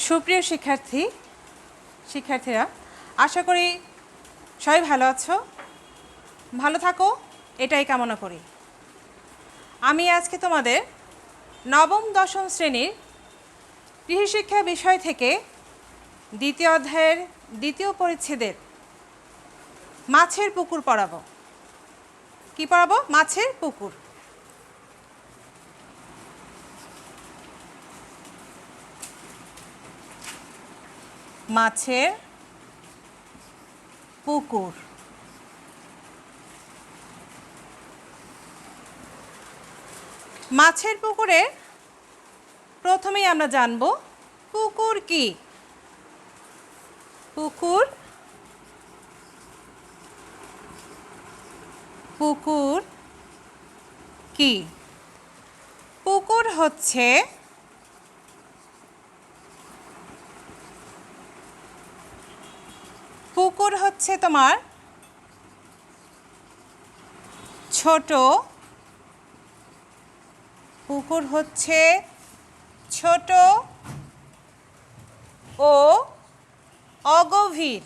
সুপ্রিয় শিক্ষার্থীরা আশা করি সবাই ভালো আছো, ভালো থাকো এটাই কামনা করি। আমি আজকে তোমাদের নবম দশম শ্রেণীর গৃহশিক্ষা বিষয় থেকে দ্বিতীয় অধ্যায়ের দ্বিতীয় পরিচ্ছেদের মাছের পুকুর পড়াবো। কি পড়াবো? মাছের পুকুর। মাছের পুকুর। মাছের পুকুরে প্রথমেই আমরা জানব পুকুর কি। পুকুর পুকুর কি? পুকুর হচ্ছে তোমার ছোট, পুকুর হচ্ছে ছোট ও অগভীর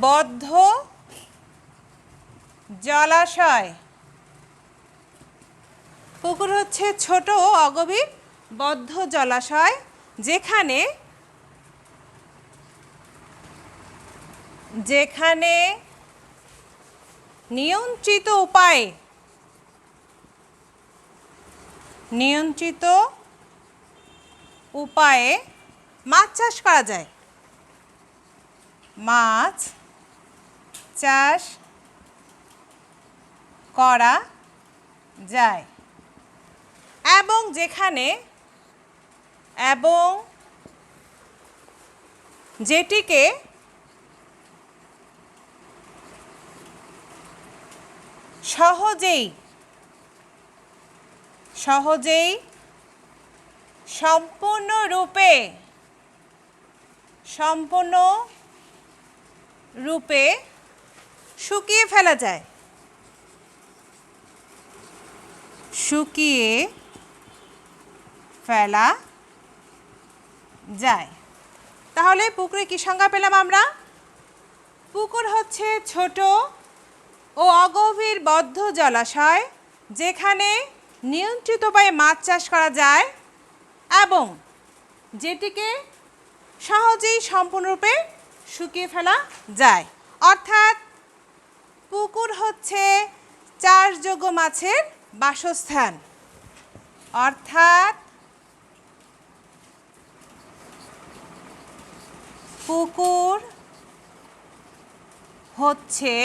বদ্ধ জলাশয়। পুকুর হচ্ছে ছোট ও অগভীর বদ্ধ জলাশয় যেখানে নিয়ন্ত্রিত উপায়ে মাছ চাষ করা যায়। মাছ চাষ করা যায় এবং যেটিকে সহজেই সম্পূর্ণরূপে শুকিয়ে ফেলা যায়। তাহলে পুকুরে কি সংজ্ঞা পেলাম আমরা? পুকুর হচ্ছে ছোট ও অগভীর বদ্ধ জলাশয় যেখানে নিয়ন্ত্রিত উপায়ে মাছ চাষ করা যায় এবং যেটিকে সহজেই সম্পূর্ণরূপে শুকিয়ে ফেলা যায়। অর্থাৎ পুকুর হচ্ছে চাষযোগ্য মাছের বাসস্থান। পুকুর হচ্ছে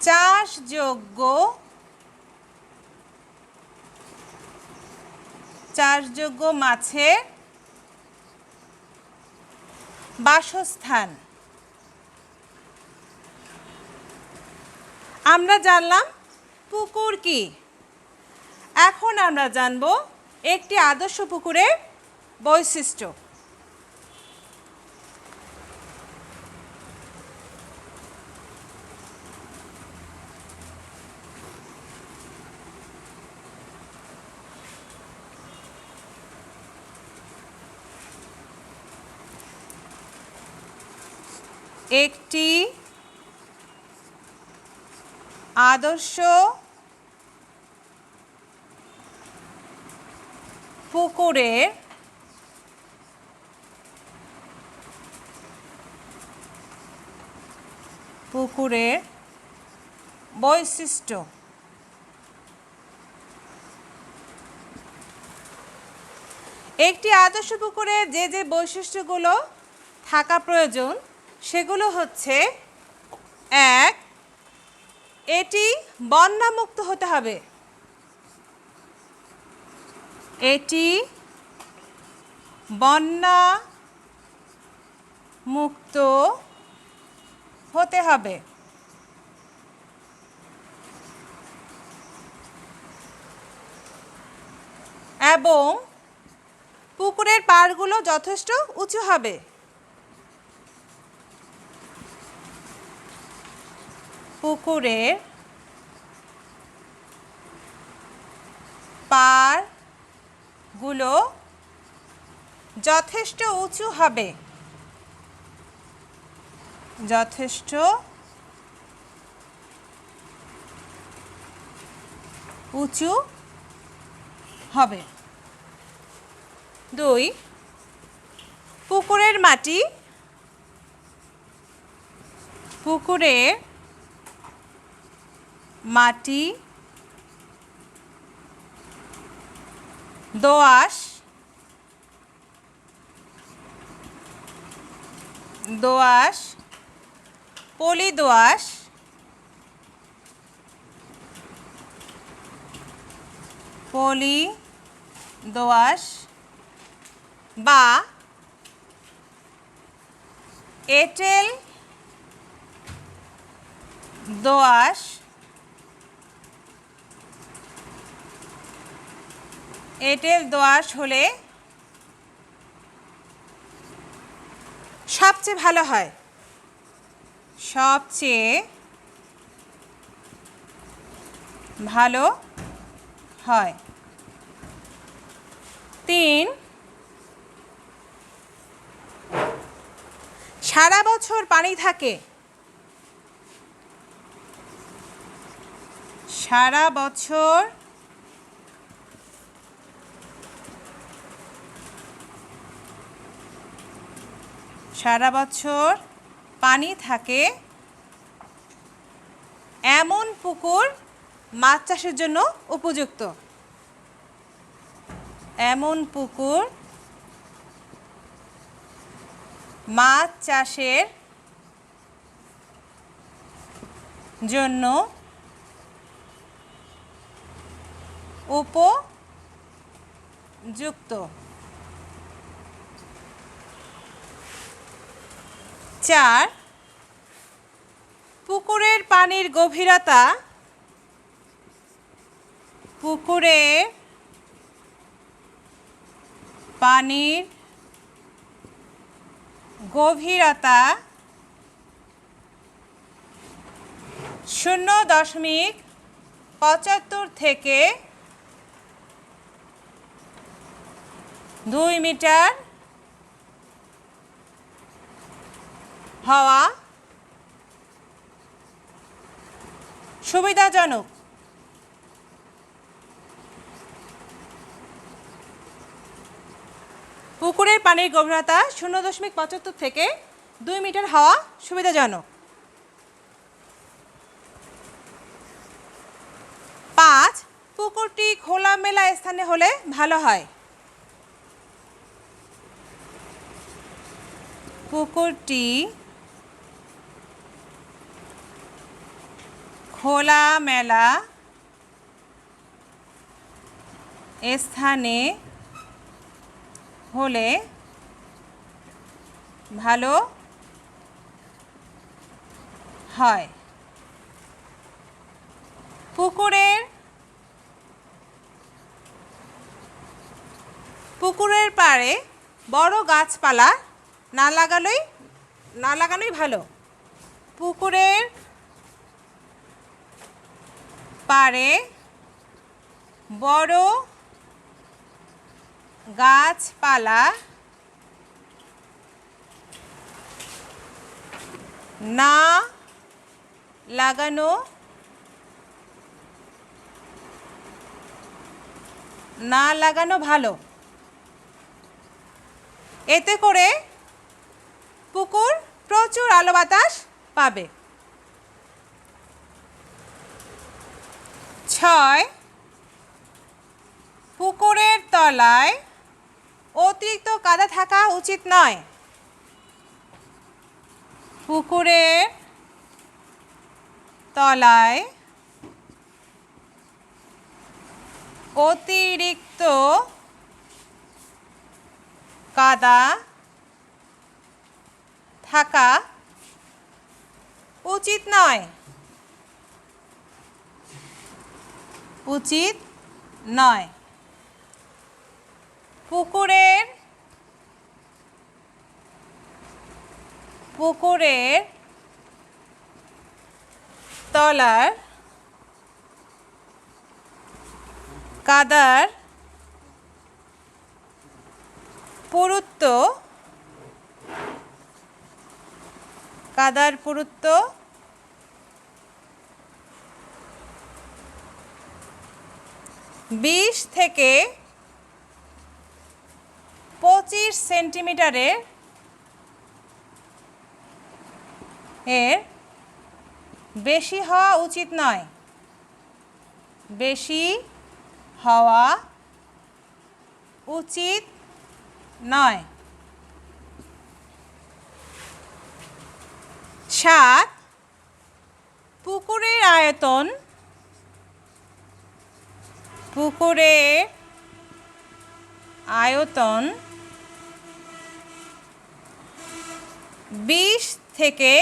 চাষযোগ্য মাছের বাসস্থান। আমরা জানলাম পুকুর কি। এখন আমরা জানব একটি আদর্শ পুকুরের বৈশিষ্ট্য। একটি আদর্শ পুকুরের বৈশিষ্ট্য। একটি আদর্শ পুকুরে যে বৈশিষ্ট্যগুলো থাকা প্রয়োজন সেগুলো হচ্ছে: 1. এটি বন্যামুক্ত হতে হবে। এটি বন্যামুক্ত হতে হবে। এবং পুকুরের পাড়গুলো যথেষ্ট উঁচু হবে। পুকুরের পাড়গুলো যথেষ্ট উঁচু হবে, যথেষ্ট উঁচু হবে। 2, পুকুরের মাটি দোআঁশ পলি দোআঁশ বা এঁটেল দোআঁশ হলে সবচেয়ে ভালো হয়, সবচেয়ে ভালো হয়। 3, সারা বছর পানি থাকে, সারা বছর পানি থাকে এমন পুকুর মাছ চাষের জন্য উপযুক্ত, এমন পুকুর মাছ চাষের জন্য উপযুক্ত। 4, পুকুরের পানির গভীরতা (0.75 থেকে 2 মিটার হওয়া সুবিধাজনক। পুকুরের পানির গভীরতা 0.75 থেকে 2 মিটার হওয়া সুবিধাজনক। 5, পুকুরটি খোলামেলা স্থানে হলে ভালো হয়, পুকুরটি খোলামেলা স্থানে হলে ভালো হয়। পুকুরের পাড়ে বড় গাছপালা না লাগানোই ভালো, পুকুরের পাড়ে বড় গাছপালা না লাগানো ভালো, এতে করে পুকুর প্রচুর আলো বাতাস পাবে। 6, পুকুরের তলায় অতিরিক্ত কাদা থাকা উচিত নয়, পুকুরের তলায় অতিরিক্ত কাদা থাকা উচিত নয়, পুকুরের তলার কাদার পুরুত্ব 20 থেকে 25 সেন্টিমিটারের এর বেশি হওয়া উচিত নয়। বেশি হওয়া উচিত নয়। 7 পুকুরের আয়তন 20 থেকে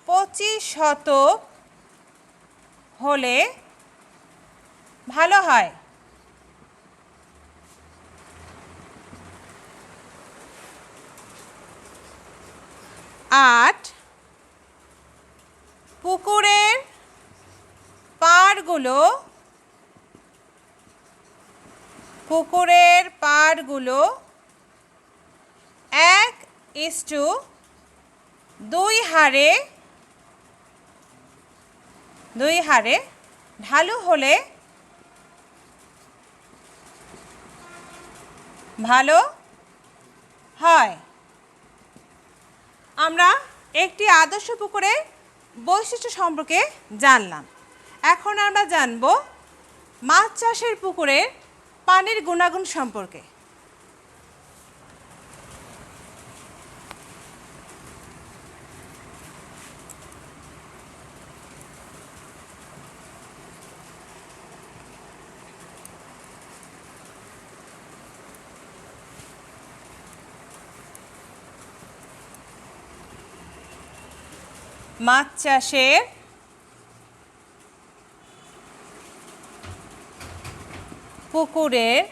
25 শতক হলে ভালো হয়। 8 পুকুরের পাড়গুলো 1:2 হারে ঢালু হলে ভালো হয়। আমরা একটি আদর্শ পুকুরের বৈশিষ্ট্য সম্পর্কে জানলাম। এখন আমরা জানব মাছ চাষের পুকুরের পানির গুণাগুণ সম্পর্কে। মাছ চাষের পুকুরের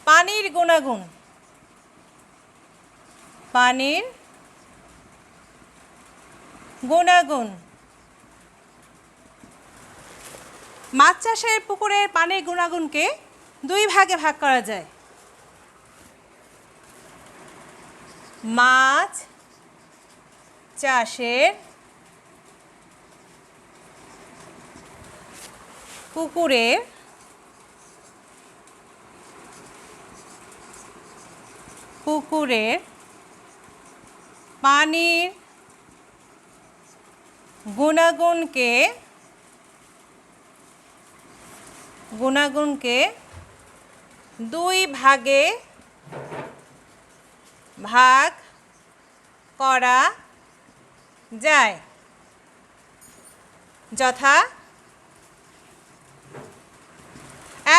পানির গুণাগুণ। মাছ চাষের পুকুরের পানির গুণাগুণকে 2 ভাগে ভাগ করা যায়। মাছ চাষের পুকুরের পানির গুণাগুণকে 2 ভাগে ভাগ করা যায়, যথা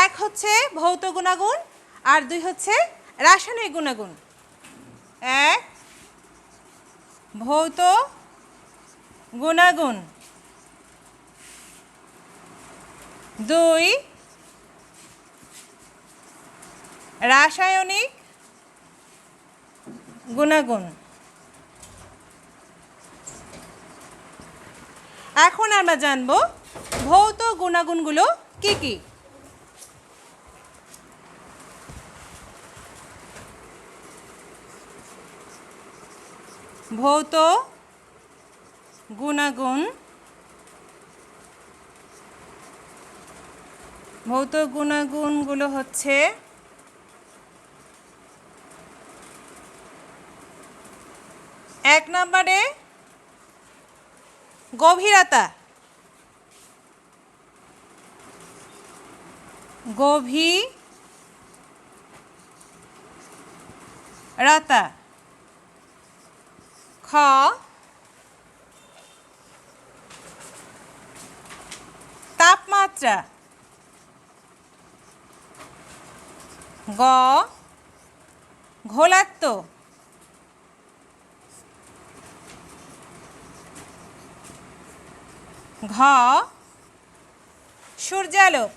1 হচ্ছে ভৌত গুণাগুণ আর 2 হচ্ছে রাসায়নিক গুণাগুণ। 1 ভৌত গুণাগুণ, 2 রাসায়নিক গুণাগুণ। এখন আমরা জানব ভৌত গুণাগুণগুলো কি কি। ভৌত গুণাগুণগুলো হচ্ছে: 1 নম্বরে গভীরতা। খ তাপমাত্রা। গ ঘোলাত্ম। ঘ সূর্যালোক।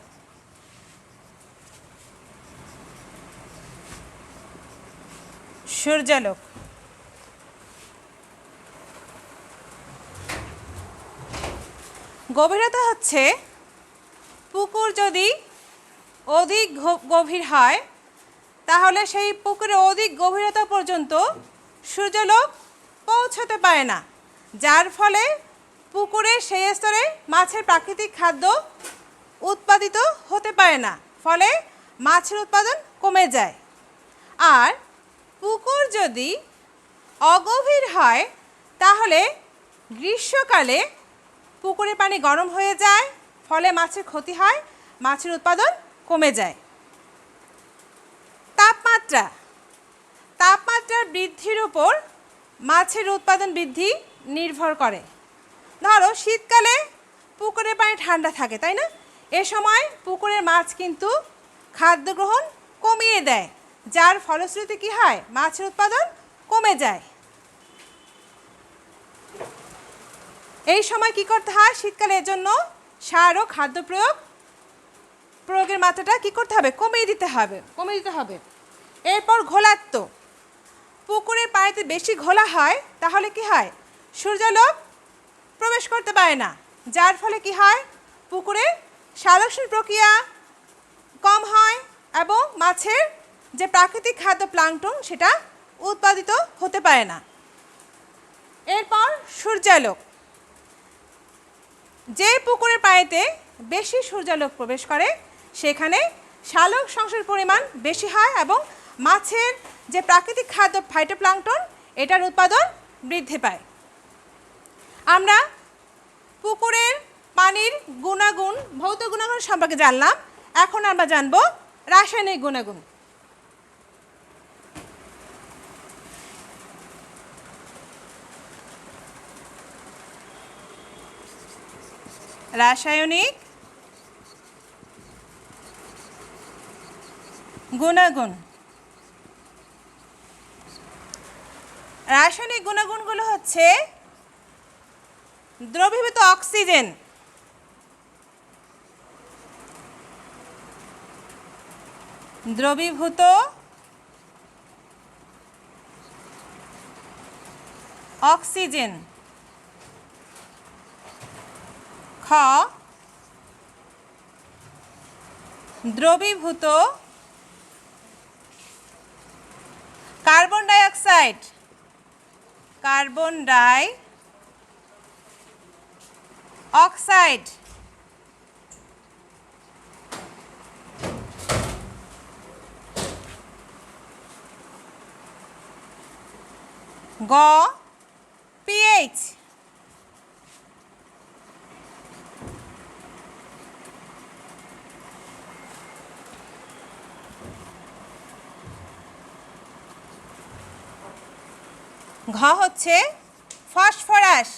গভীরতা হচ্ছে পুকুর যদি অধিক গভীর হয় তাহলে সেই পুকুরে অধিক গভীরতা পর্যন্ত সূর্যালোক পৌঁছতে পারে না, যার ফলে পুকুরের সেই স্তরে মাছের প্রাকৃতিক খাদ্য উৎপাদিত হতে পারে না, ফলে মাছের উৎপাদন কমে যায়। আর পুকুর যদি অগভীর হয় তাহলে গ্রীষ্মকালে পুকুরের পানি গরম হয়ে যায়, ফলে মাছের ক্ষতি হয়, মাছের উৎপাদন কমে যায়। তাপমাত্রার বৃদ্ধির উপর মাছের উৎপাদন বৃদ্ধি নির্ভর করে। ধরো শীতকালে পুকুরের পানি ঠান্ডা থাকে, তাই না? এ সময় পুকুরের মাছ কিন্তু খাদ্য গ্রহণ কমিয়ে দেয়, যার ফলশ্রুতিতে কী হয়, মাছের উৎপাদন কমে যায়। এই সময় কি করতে হয়, শীতকালে এর জন্য সার ও খাদ্য প্রয়োগের মাত্রাটা কি করতে হবে, কমিয়ে দিতে হবে। এরপর ঘোলাত্ব। পুকুরের পানিতে বেশি ঘোলা হয় তাহলে কি হয়, সূর্যালোক প্রবেশ করতে পারে না, যার ফলে কি হয়, পুকুরে সালোকসংশ্লেষণ প্রক্রিয়া কম হয় এবং মাছের যে প্রাকৃতিক খাদ্য প্লাঙ্কটন সেটা উৎপাদিত হতে পারে না। এরপর সূর্যালোক। যে পুকুরের পানিতে বেশি সূর্যালোক প্রবেশ করে সেখানে সালোক সংশ্লেষের পরিমাণ বেশি হয় এবং মাছের যে প্রাকৃতিক খাদ্য ফাইটোপ্লাঙ্কটন এটার উৎপাদন বৃদ্ধি পায়। আমরা পুকুরের পানির গুণাগুণ, ভৌত গুণাগুণ সম্পর্কে জানলাম। এখন আমরা জানব রাসায়নিক গুণাগুণ। রাসায়নিক গুণাগুণ। রাসায়নিক গুণাগুণগুলো হচ্ছে দ্রবীভূত অক্সিজেন, দ্রবীভূত অক্সিজেন, খ দ্রবীভূত carbon die oxide, carbon die oxide, গ পিএইচ, ঘ হচ্ছে ফসফরাস,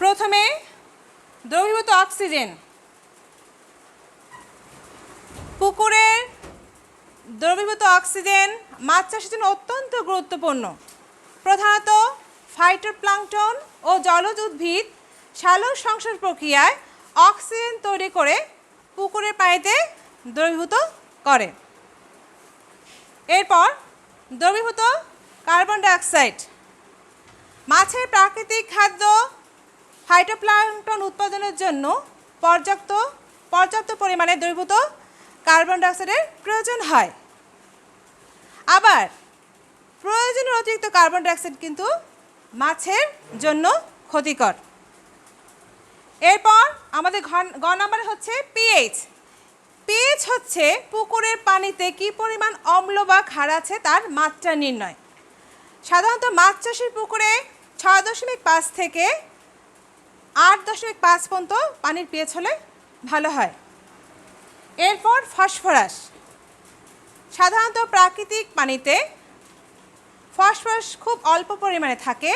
প্রথমে দ্রবীভূত অক্সিজেন। পুকুরের দ্রবীভূত অক্সিজেন মাছ চাষের জন্য অত্যন্ত গুরুত্বপূর্ণ। প্রধানত ফাইটোপ্লাঙ্কটন ও জলজ উদ্ভিদ সালোক সংশ্লেষণ প্রক্রিয়ায় অক্সিজেন তৈরি করে পুকুরের পানিতে দ্রবীভূত করে। এরপর দ্রবীভূত কার্বন ডাই অক্সাইড। মাছের প্রাকৃতিক খাদ্য ফাইটোপ্লাঙ্কটন উৎপাদনের জন্য পর্যাপ্ত পরিমাণে দ্রবীভূত কার্বন ডাই অক্সাইডের প্রয়োজন হয়। আবার প্রয়োজনের অতিরিক্ত কার্বন ডাই অক্সাইড কিন্তু মাছের জন্য ক্ষতিকর। এরপর আমাদের গ নম্বরে হচ্ছে পিএইচ। পিএইচ হচ্ছে পুকুরের পানিতে কি পরিমাণ অম্ল বা ক্ষার আছে তার মাত্রা নির্ণয়। সাধারণত মাছ চাষের পুকুরে 6.5 থেকে 8.5 পর্যন্ত পানির পিএইচ হলে ভালো হয়। এরপর ফসফরাস। সাধারণত প্রাকৃতিক পানিতে ফসফরাস খুব অল্প পরিমাণে থাকে।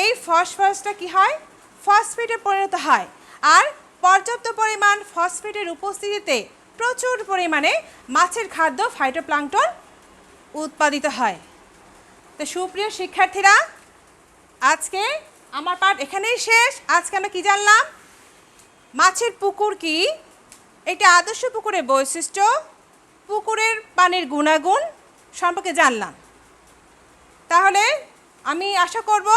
এই ফসফরাসটা কি হয়, ফসফেটে পরিণত হয়, আর পর্যাপ্ত পরিমাণ ফসফেটের উপস্থিতিতে প্রচুর পরিমাণে মাছের খাদ্য ফাইটোপ্লাঙ্কটন উৎপাদিত হয়। তো সুপ্রিয় শিক্ষার্থীরা, আজকে আমার পাঠ এখানেই শেষ। আজকে আমরা কি জানলাম, মাছের পুকুর কি, এটা আদর্শ পুকুরের বৈশিষ্ট্য, পুকুরের পানির গুণাগুণ সম্পর্কে জানলাম। তাহলে আমি আশা করব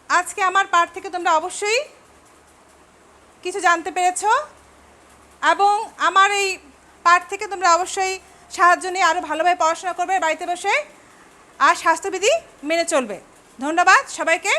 আজকে আমার পাঠ থেকে তোমরা অবশ্যই কিছু জানতে পেরেছো এবং আমার এই পাঠ থেকে তোমরা অবশ্যই সাহায্য নিয়ে আরও ভালোভাবে পড়াশোনা করবে বাড়িতে বসে, আর স্বাস্থ্যবিধি মেনে চলবে। ধন্যবাদ সবাইকে।